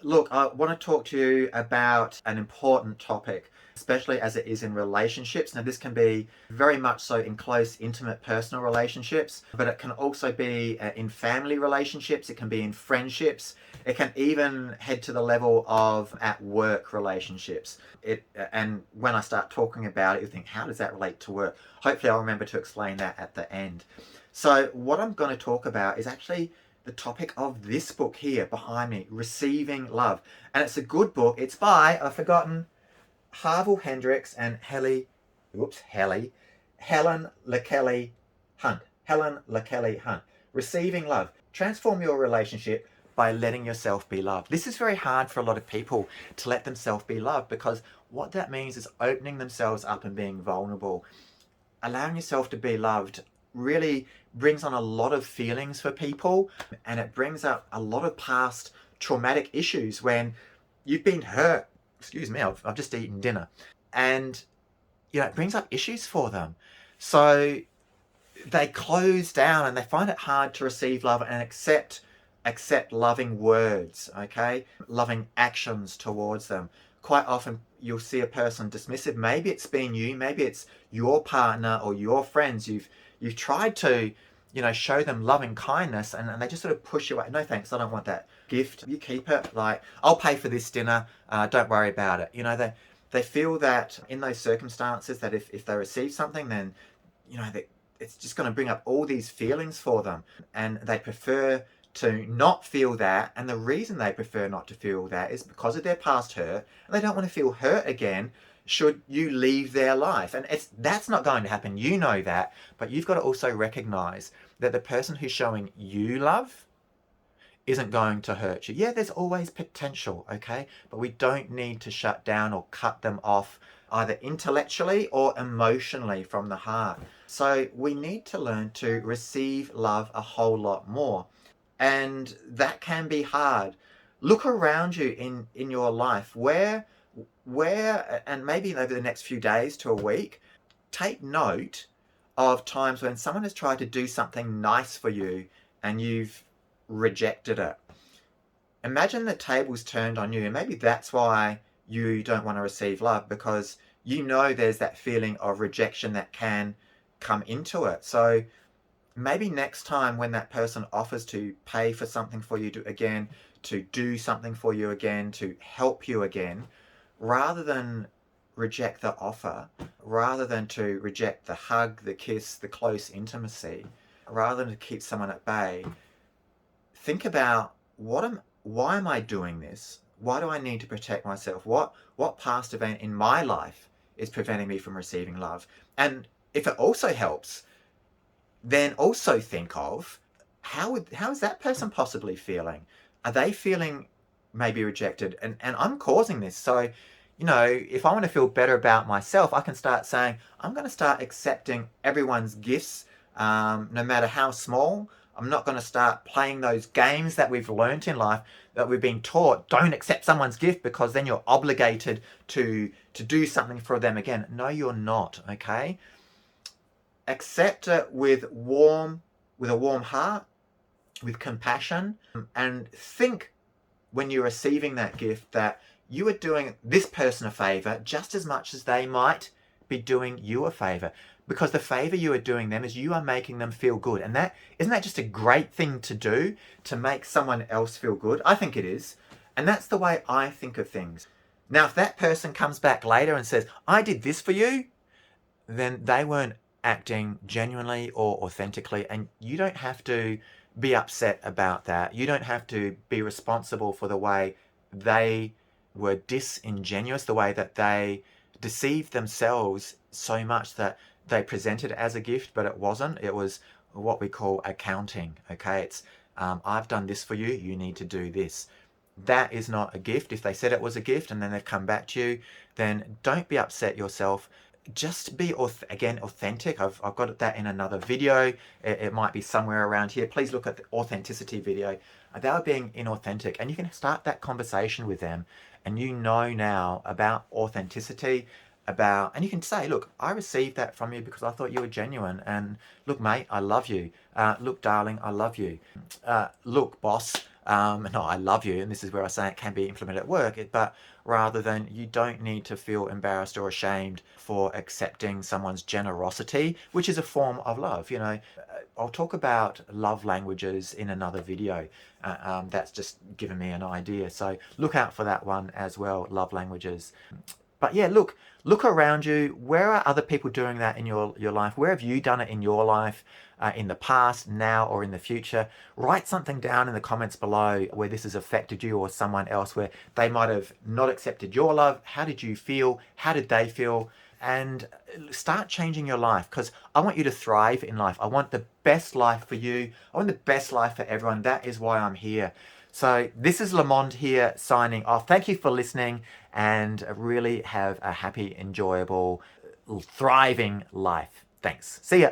Look, I want to talk to you about an important topic, especially as it is in relationships. Now, this can be very much so in close, intimate, personal relationships, but it can also be in family relationships, it can be in friendships, it can even head to the level of at work relationships. And when I start talking about it, you think, how does that relate to work? Hopefully, I'll remember to explain that at the end. So, what I'm going to talk about is actually the topic of this book here behind me, Receiving Love. And it's a good book. It's by, I've forgotten, Harville, Hendrix and Helen LaKelly Hunt. Helen LaKelly Hunt. Receiving Love. Transform your relationship by letting yourself be loved. This is very hard for a lot of people to let themselves be loved, because what that means is opening themselves up and being vulnerable. Allowing yourself to be loved really brings on a lot of feelings for people, and it brings up a lot of past traumatic issues when you've been hurt. Excuse me, I've just eaten dinner, and it brings up issues for them. So they close down and they find it hard to receive love and accept loving words, okay, loving actions towards them. Quite often you'll see a person dismissive. Maybe it's been you, maybe it's your partner or your friends. You've tried to show them loving kindness, and they just sort of push you away. No thanks, I don't want that gift, you keep it. Like, I'll pay for this dinner, don't worry about it. They feel that in those circumstances that if they receive something, then that it's just going to bring up all these feelings for them, and they prefer to not feel that. And the reason they prefer not to feel that is because of their past hurt, and they don't want to feel hurt again should you leave their life. And that's not going to happen, that, but you've got to also recognize that the person who's showing you love isn't going to hurt you. Yeah, there's always potential, okay, but we don't need to shut down or cut them off either intellectually or emotionally from the heart. So we need to learn to receive love a whole lot more, and that can be hard. Look around you in your life, where and maybe over the next few days to a week, take note of times when someone has tried to do something nice for you and you've rejected it. Imagine the tables turned on you, and maybe that's why you don't want to receive love, because there's that feeling of rejection that can come into it. So maybe next time when that person offers to pay for something for you to do something for you again, to help you again, rather than reject the offer, rather than to reject the hug, the kiss, the close intimacy, rather than to keep someone at bay, think about why am I doing this? Why do I need to protect myself? What past event in my life is preventing me from receiving love? And if it also helps, then also think of how is that person possibly feeling? Are they feeling maybe rejected? And I'm causing this. So, if I want to feel better about myself, I can start saying, I'm going to start accepting everyone's gifts, no matter how small. I'm not going to start playing those games that we've learnt in life, that we've been taught. Don't accept someone's gift because then you're obligated to do something for them again. No, you're not, okay? Accept it with a warm heart, with compassion, and think when you're receiving that gift that you are doing this person a favor just as much as they might be doing you a favor, because the favor you are doing them is you are making them feel good. And isn't that just a great thing to do, to make someone else feel good? I think it is. And that's the way I think of things. Now, if that person comes back later and says, I did this for you, then they weren't acting genuinely or authentically, and you don't have to be upset about that. You don't have to be responsible for the way they were disingenuous, the way that they deceived themselves so much that they presented it as a gift, but it wasn't. It was what we call accounting, okay? It's, I've done this for you, you need to do this. That is not a gift. If they said it was a gift and then they've come back to you, then don't be upset yourself. Just be, again, authentic. I've got that in another video. It might be somewhere around here. Please look at the authenticity video. They were being inauthentic, and you can start that conversation with them, and now about authenticity, and you can say, look, I received that from you because I thought you were genuine, and look, mate, I love you. Look, darling, I love you. Look, boss, No, I love you, and this is where I say it can be implemented at work, but rather than you don't need to feel embarrassed or ashamed for accepting someone's generosity, which is a form of love. I'll talk about love languages in another video. That's just given me an idea. So look out for that one as well, love languages. But yeah, look around you. Where are other people doing that in your life? Where have you done it in your life, in the past, now, or in the future? Write something down in the comments below where this has affected you or someone else, where they might have not accepted your love. How did you feel? How did they feel? And start changing your life, because I want you to thrive in life. I want the best life for you. I want the best life for everyone. That is why I'm here. So this is LeMonde here signing off. Thank you for listening, and really have a happy, enjoyable, thriving life. Thanks. See ya.